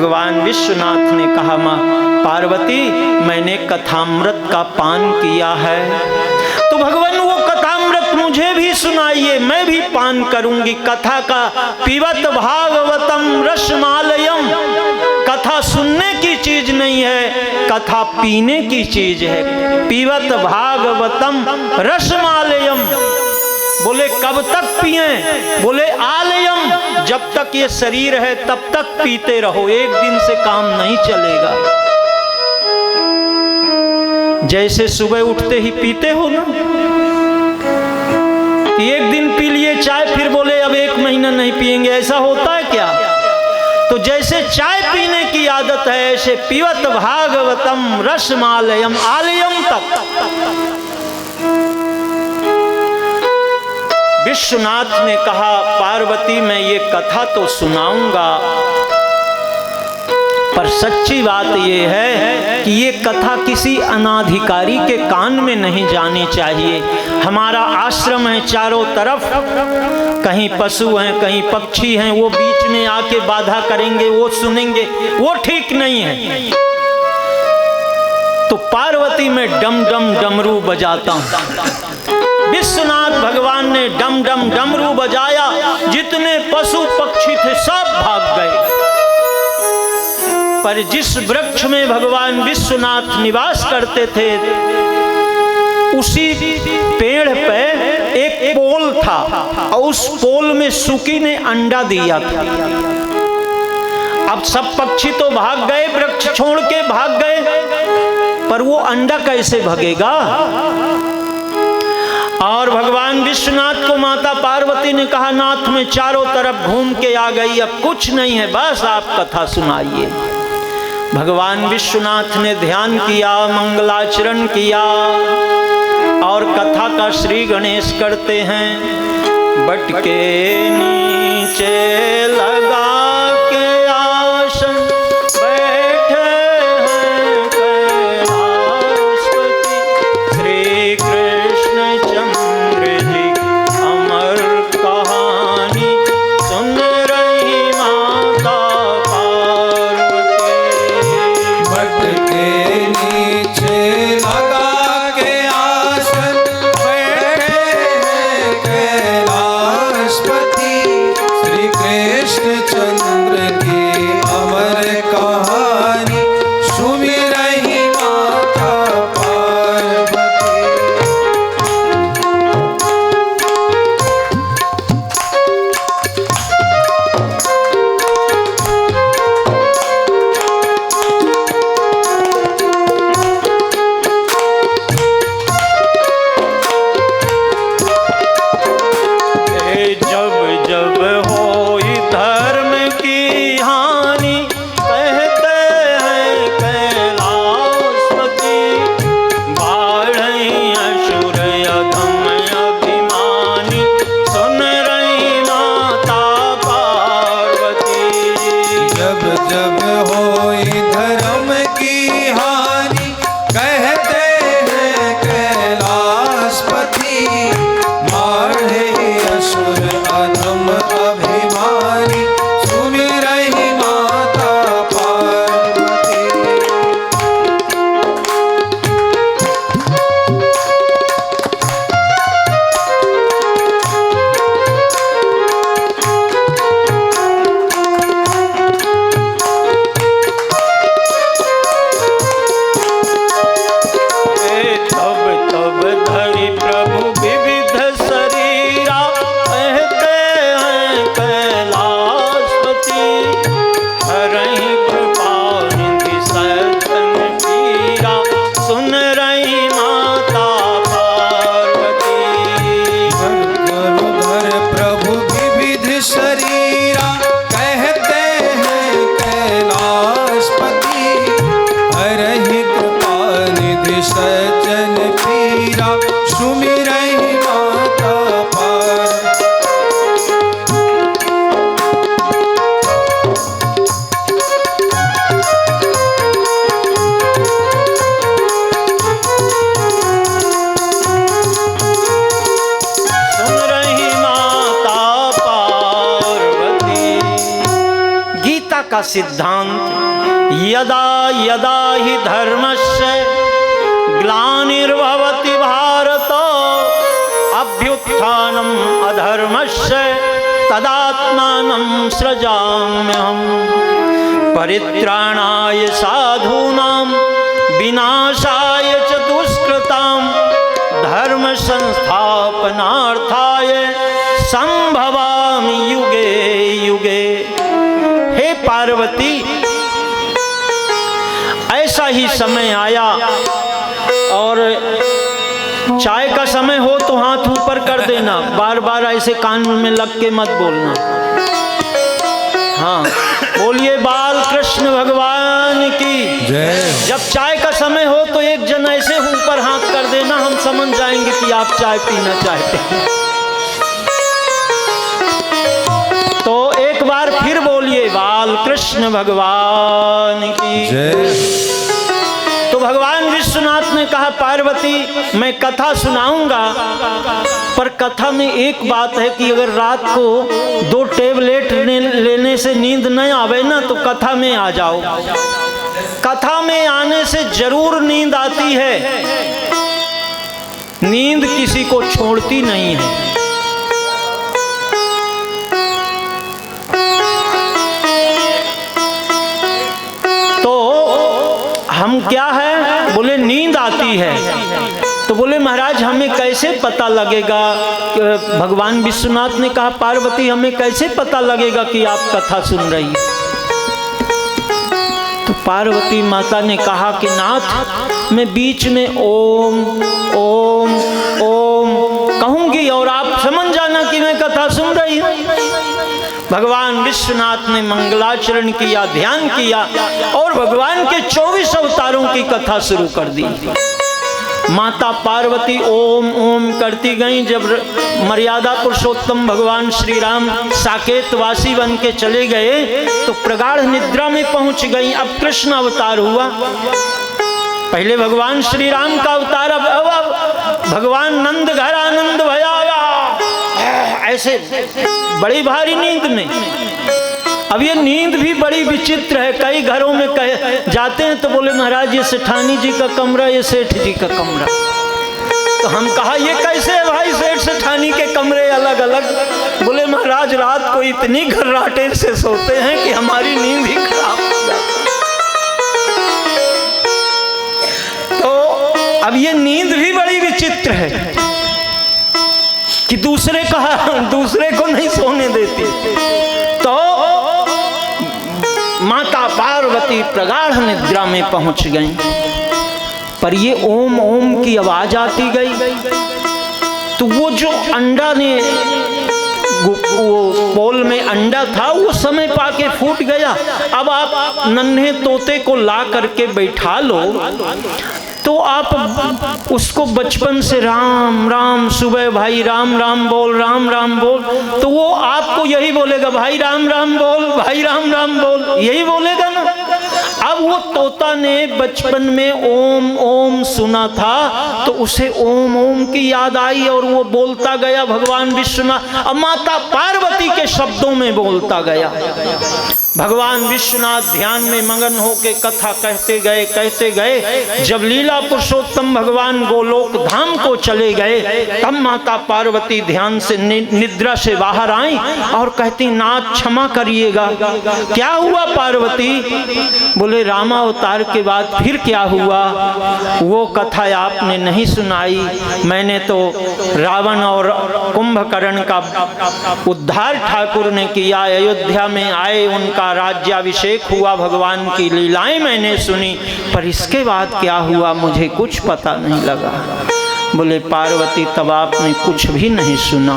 भगवान विश्वनाथ ने कहा, माँ पार्वती मैंने कथामृत का पान किया है, तो भगवान वो कथामृत मुझे भी सुनाइए, मैं भी पान करूंगी। कथा का पीबत भागवतम रसमालयम, कथा सुनने की चीज नहीं है, कथा पीने की चीज है। पीबत भागवतम रसमालयम, बोले कब तक पिए? बोले आलयम, जब तक ये शरीर है तब तक पीते रहो, एक दिन से काम नहीं चलेगा। जैसे सुबह उठते ही पीते हो ना, कि एक दिन पी लिए चाय, फिर बोले अब 1 महीना नहीं पिएंगे, ऐसा होता है क्या? तो जैसे चाय पीने की आदत है, ऐसे पीवत भागवतम रसमालयम, आलयम तक। विश्वनाथ ने कहा, पार्वती मैं ये कथा तो सुनाऊंगा, पर सच्ची बात ये है कि ये कथा किसी अनाधिकारी के कान में नहीं जानी चाहिए। हमारा आश्रम है चारों तरफ, कहीं पशु हैं कहीं पक्षी हैं, वो बीच में आके बाधा करेंगे, वो सुनेंगे, वो ठीक नहीं है। तो पार्वती में डम डम डमरू बजाता हूं। विश्वनाथ भगवान ने डम डम डमरू बजाया, जितने पशु पक्षी थे सब भाग गए। पर जिस वृक्ष में भगवान विश्वनाथ निवास करते थे, उसी पेड़ पे एक पोल था, और उस पोल में सुकी ने अंडा दिया था। अब सब पक्षी तो भाग गए, वृक्ष छोड़ के भाग गए, पर वो अंडा कैसे भगेगा? और भगवान विश्वनाथ को माता पार्वती ने कहा, नाथ में चारों तरफ घूम के आ गई, अब कुछ नहीं है, बस आप कथा सुनाइए। भगवान विश्वनाथ ने ध्यान किया, मंगलाचरण किया, और कथा का श्री गणेश करते हैं। बट के नीचे लगा के आसन बैठे हैं कैलाशपति, श्री कृष्ण चंद्र जी अमर कहानी सुन रही माता पार्वती। बट के नीचे लगा चंद्र की अमर कहानी सुनी रही माता पार्वती। जब जब हो धर्म की हानि, कहते हैं कैलाशपति, बाढ़ई असुर अधम अभिमानी सुन रही माता पार्वती। जब जब होई धर्म की हानि, कहते हैं कैलाशपति, बाढ़े असुर अधम अभिमानी सुन रही माता पार्वती। का सिद्धांत, यदा यदा ही धर्मस्य ग्लानिर्भवति भारत अभ्युत्थानम् अधर्मस्य तदात्मानं सृजाम्यहम्। परित्राणाय साधूनां विनाशाय च दुष्कृतां धर्म संस्थापनार्थाय संभवामि युगे युगे। हे पार्वती, ऐसा ही समय आया और चाय का समय हो तो हाथ ऊपर कर देना, बार बार ऐसे कान में लग के मत बोलना। हाँ, बोलिए बाल कृष्ण भगवान की जय। जब चाय का समय हो तो एक जन ऐसे ऊपर हाथ कर देना, हम समझ जाएंगे कि आप चाय पीना चाहते हैं। तो एक बार फिर बोलिए बाल कृष्ण भगवान की जय। तो भगवान विश्वनाथ ने कहा पार्वती मैं कथा सुनाऊंगा, पर कथा में एक बात है कि अगर रात को 2 टेबलेट लेने से नींद न आवे ना तो कथा में आ जाओ। कथा में आने से जरूर नींद आती है, नींद किसी को छोड़ती नहीं है। हम क्या है, बोले नींद आती है। तो बोले महाराज हमें कैसे पता लगेगा? भगवान विश्वनाथ ने कहा पार्वती हमें कैसे पता लगेगा कि आप कथा सुन रही हैं? तो पार्वती माता ने कहा कि नाथ मैं बीच में ओम ओम ओम कहूंगी और आप समझ जाना कि मैं कथा सुन रही हूं। भगवान विश्वनाथ ने मंगलाचरण किया, ध्यान किया और भगवान के 24 अवतारों की कथा शुरू कर दी। माता पार्वती ओम ओम करती गईं। जब मर्यादा पुरुषोत्तम भगवान श्री राम साकेत वासी बन के चले गए तो प्रगाढ़ निद्रा में पहुंच गईं। अब कृष्ण अवतार हुआ। पहले भगवान श्री राम का अवतार, अब भगवान नंद घर आनंद भया, ऐसे बड़ी भारी नींद में। अब ये नींद भी बड़ी विचित्र है। कई घरों में जाते हैं तो बोले महाराज ये सेठानी जी का कमरा, ये सेठ जी का कमरा। तो हम कहा ये कैसे है भाई, सेठ सेठानी के कमरे अलग अलग? बोले महाराज रात को इतनी घर्राटे से सोते हैं कि हमारी नींद ही खराब हो जाती। तो अब ये नींद भी बड़ी विचित्र है कि दूसरे को नहीं सोने देती। तो माता पार्वती प्रगाढ़ निद्रा में पहुंच गईं। पर ये ओम ओम की आवाज आती गई तो वो जो अंडा ने वो पोल में अंडा था वो समय पाके फूट गया। अब आप नन्हे तोते को ला करके बैठा लो तो आप उसको बचपन से राम राम, सुबह भाई राम राम बोल, राम राम बोल, तो वो आपको यही बोलेगा भाई राम राम बोल, भाई राम राम बोल, यही बोलेगा ना। अब वो तोता ने बचपन में ओम ओम सुना था तो उसे ओम ओम की याद आई और वो बोलता गया भगवान विश्वनाथ, अब माता पार्वती के शब्दों में बोलता गया। भगवान विश्वनाथ ध्यान में मगन होकर कथा कहते गए। जब लीला पुरुषोत्तम भगवान गोलोक धाम को चले गए तब माता पार्वती ध्यान से निद्रा से बाहर आई और कहती नाथ क्षमा करिएगा। क्या हुआ पार्वती? बोले रामावतार के बाद फिर क्या हुआ? वो कथा आपने नहीं सुनाई। मैंने तो रावण और कुंभकर्ण का उद्धार ठाकुर ने किया, अयोध्या में आए, उनका राज्याभिषेक हुआ, भगवान की लीलाएं मैंने सुनी, पर इसके बाद क्या हुआ मुझे कुछ पता नहीं लगा। बोले पार्वती तब आपने कुछ भी नहीं सुना,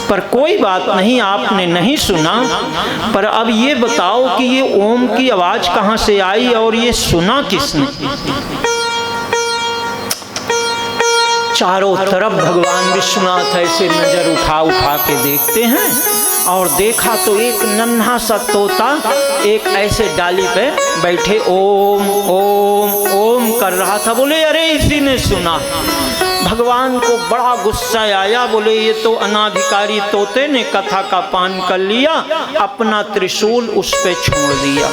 पर कोई बात नहीं, आपने नहीं सुना, पर अब ये बताओ कि ये ओम की आवाज कहां से आई और ये सुना किसने? चारों तरफ भगवान विश्वनाथ ऐसे नजर उठा उठा के देखते हैं और देखा तो एक नन्हा सा तोता एक ऐसे डाली पे बैठे ओम ओम ओम कर रहा था। बोले अरे इसी ने सुना। भगवान को बड़ा गुस्सा आया, बोले ये तो अनाधिकारी तोते ने कथा का पान कर लिया, अपना त्रिशूल उस पे छोड़ दिया।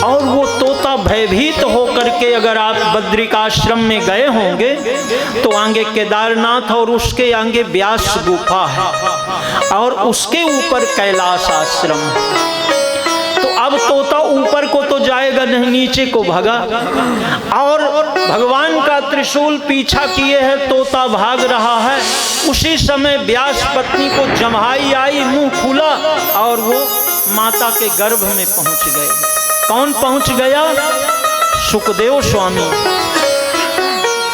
और वो तोता भयभीत होकर के, अगर आप बद्रिकाश्रम में गए होंगे तो आगे केदारनाथ और उसके आगे व्यास गुफा है और उसके ऊपर कैलाश आश्रम है। तो अब तोता ऊपर को तो जाएगा नहीं, नीचे को भगा और भगवान का त्रिशूल पीछा किए है, तोता भाग रहा है। उसी समय व्यास पत्नी को जम्हाई आई, मुंह खुला और वो माता के गर्भ में पहुंच गए। कौन पहुंच गया? सुखदेव स्वामी।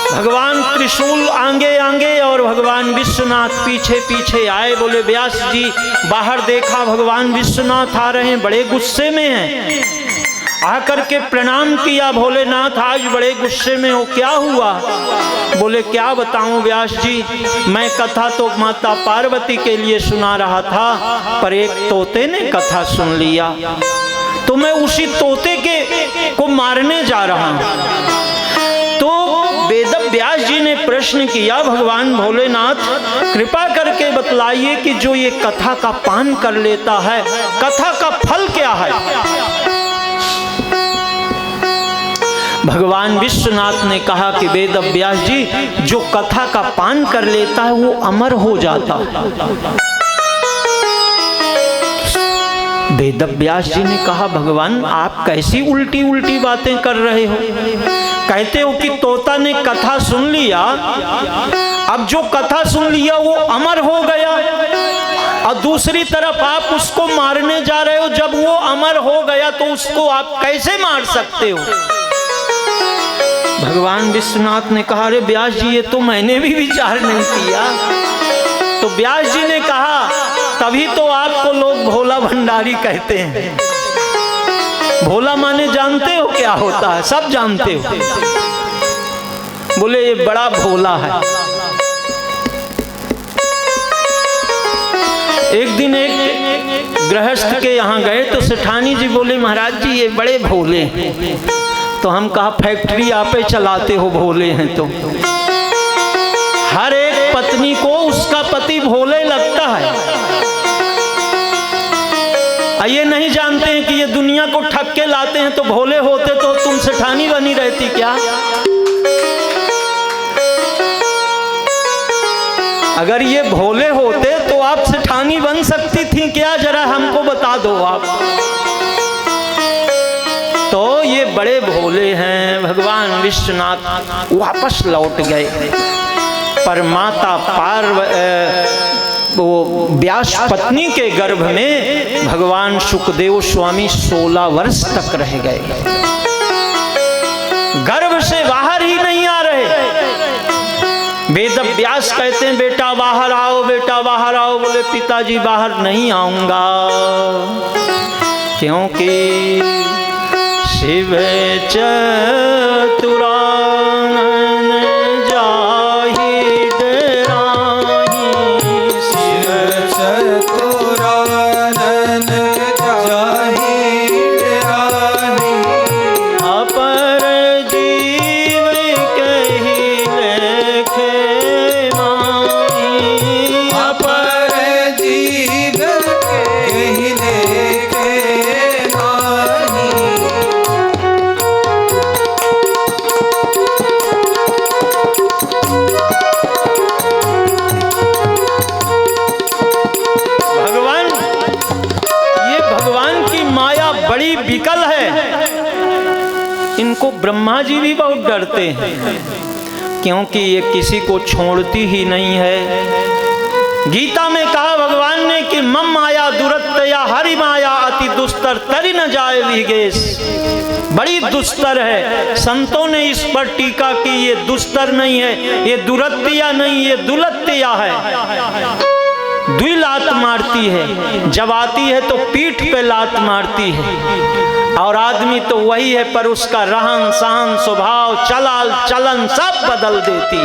भगवान त्रिशूल आगे आगे और भगवान विश्वनाथ पीछे पीछे आए। बोले व्यास जी बाहर देखा, भगवान विश्वनाथ आ रहे हैं, बड़े गुस्से में हैं। आकर के प्रणाम किया, भोलेनाथ आज बड़े गुस्से में हो, क्या हुआ? बोले क्या बताऊं व्यास जी, मैं कथा तो माता पार्वती के लिए सुना रहा था, पर एक तोते ने कथा सुन लिया, तो मैं उसी तोते को मारने जा रहा हूं। तो वेद व्यास जी ने प्रश्न किया, भगवान भोलेनाथ कृपा करके बतलाइए कि जो ये कथा का पान कर लेता है, कथा का फल क्या है? भगवान विश्वनाथ ने कहा कि वेद व्यास जी, जो कथा का पान कर लेता है वो अमर हो जाता है। वेद व्यास जी ने कहा भगवान आप कैसी उल्टी उल्टी बातें कर रहे हो? कहते हो कि तोता ने कथा सुन लिया, अब जो कथा सुन लिया वो अमर हो गया, और दूसरी तरफ आप उसको मारने जा रहे हो। जब वो अमर हो गया तो उसको आप कैसे मार सकते हो? भगवान विश्वनाथ ने कहा अरे व्यास जी ये तो मैंने भी विचार नहीं किया। तो व्यास जी ने कहा तभी तो आपको लोग भोला भंडारी कहते हैं। भोला माने जानते हो क्या होता है? सब जानते हो। बोले ये बड़ा भोला है। एक दिन एक गृहस्थ के यहाँ गए तो सेठानी जी बोले महाराज जी ये बड़े भोले हैं। तो हम कहा फैक्ट्री आपे चलाते हो, भोले हैं तो। हर एक पत्नी को उसका पति भोले लगता है। ये नहीं जानते हैं कि ये दुनिया को ठग के लाते हैं, तो भोले होते तो तुम सेठानी बनी रहती क्या? अगर ये भोले होते तो आप सेठानी बन सकती थी क्या? जरा हमको बता दो आप। तो ये बड़े भोले हैं। भगवान विश्वनाथ वापस लौट गए, पर माता वो व्यास पत्नी के गर्भ में भगवान सुखदेव स्वामी 16 वर्ष तक रह गए, गर्भ से बाहर ही नहीं आ रहे। वेद व्यास कहते हैं बेटा बाहर आओ, बेटा बाहर आओ। बोले पिताजी बाहर नहीं आऊंगा, क्योंकि शिव चतुरानन जाहि डराहि, शिव चतुरानन जाहि डराहि, अपर जीव कहि लेखे माहि, अपर जीव कहि लेखे माहि। विकल है। इनको ब्रह्मा जी भी बहुत डरते हैं, क्योंकि ये किसी को छोड़ती ही नहीं है। गीता में कहा भगवान ने कि मम माया दुरत्तया हरि माया अति दुस्तर तरि न जाए विगेश। बड़ी दुस्तर है। संतों ने इस पर टीका की ये दुस्तर नहीं है, ये दुरत्तिया नहीं, ये दुलत्तिया है। दुई लात मारती है, जब आती है तो पीठ पे लात मारती है। और आदमी तो वही है, पर उसका रहन सहन स्वभाव चाल चलन सब बदल देती।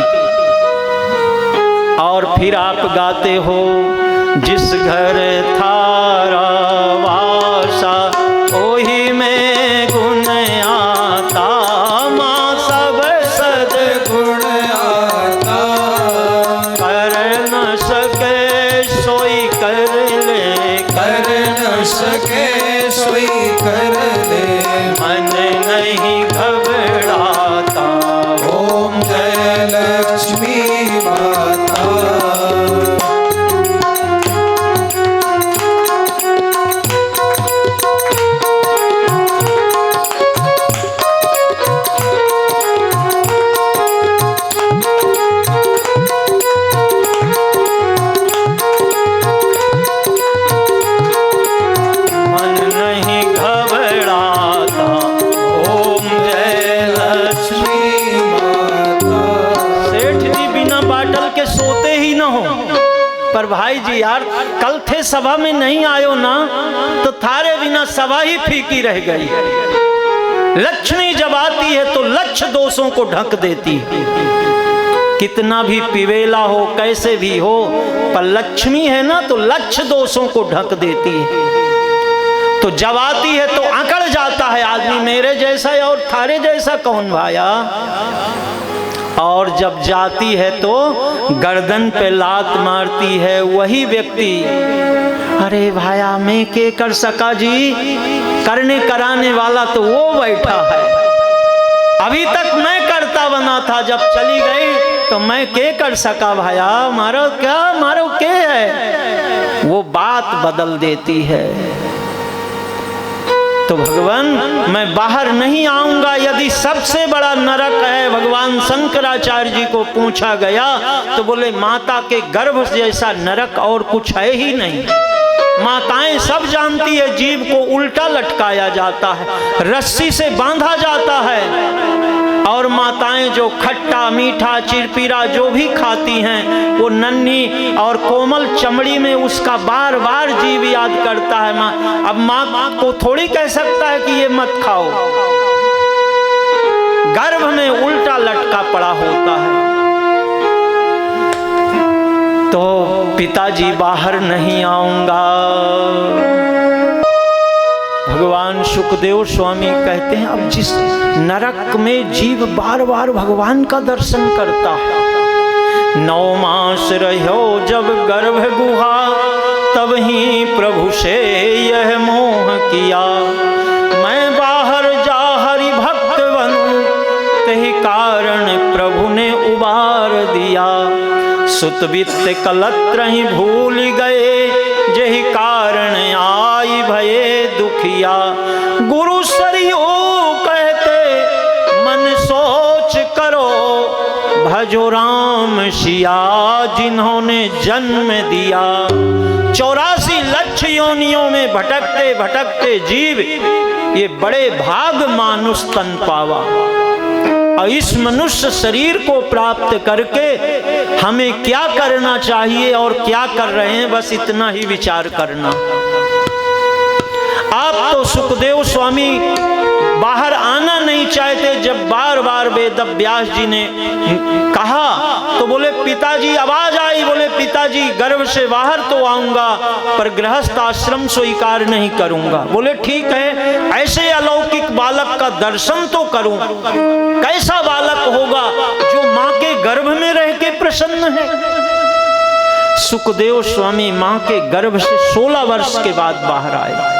और फिर आप गाते हो जिस घर थारा वासा ओही में गुण आता, माँ सब सदगुण जी यार कल थे सभा में नहीं आयो ना, तो थारे बिना सभा ही फीकी रह गई। लक्ष्मी जब आती है तो लक्ष्य दोषों को ढक देती है। कितना भी पिवेला हो, कैसे भी हो, पर लक्ष्मी है ना तो लक्ष्य दोषों को ढक देती है। तो जब आती है तो अकड़ जाता है आदमी, मेरे जैसा और थारे जैसा कौन भाया। और जब जाती है तो गर्दन पे लात मारती है वही व्यक्ति। अरे भाया मैं क्या कर सका जी, करने कराने वाला तो वो बैठा है। अभी तक मैं करता बना था, जब चली गई तो मैं क्या कर सका भाया, मारो क्या है। वो बात बदल देती है। तो भगवान मैं बाहर नहीं आऊंगा। यदि सबसे बड़ा नरक है, भगवान शंकराचार्य जी को पूछा गया तो बोले माता के गर्भ जैसा नरक और कुछ है ही नहीं। माताएं सब जानती है, जीव को उल्टा लटकाया जाता है, रस्सी से बांधा जाता है। और माताएं जो खट्टा मीठा चिरपीरा जो भी खाती हैं, वो नन्ही और कोमल चमड़ी में उसका बार बार जीव याद करता है माँ। अब माँ को थोड़ी कह सकता है कि ये मत खाओ, गर्भ में उल्टा लटका पड़ा होता है। तो पिताजी बाहर नहीं आऊंगा। भगवान सुखदेव स्वामी कहते हैं अब जिस नरक में जीव बार बार भगवान का दर्शन करता है, 9 मास रहो जब गर्भ गुहा, तब ही प्रभु से यह मोह किया, मैं बाहर जा हरि भक्त बनूं, तही कारण प्रभु ने उबार दिया। सुत वित्त कलत्र ही भूल गए, जही कारण आई भये दुखिया। गुरु सरयू कहते मन सोच करो, भजो राम सिया जिन्होंने जन्म दिया। 84 लक्ष योनियों में भटकते भटकते जीव ये बड़े भाग मानुष तन पावा। और इस मनुष्य शरीर को प्राप्त करके हमें क्या करना चाहिए और क्या कर रहे हैं, बस इतना ही विचार करना। आप तो सुखदेव स्वामी बाहर आना नहीं चाहते। जब बार बार वेद व्यास जी ने कहा तो बोले पिताजी, आवाज आई, बोले पिताजी गर्भ से बाहर तो आऊंगा पर गृहस्थ आश्रम स्वीकार नहीं करूंगा। बोले ठीक है, ऐसे अलौकिक बालक का दर्शन तो करूं। कैसा बालक होगा जो मां के गर्भ में रह के प्रसन्न है। सुखदेव स्वामी मां के गर्भ से 16 वर्ष के बाद बाहर आए।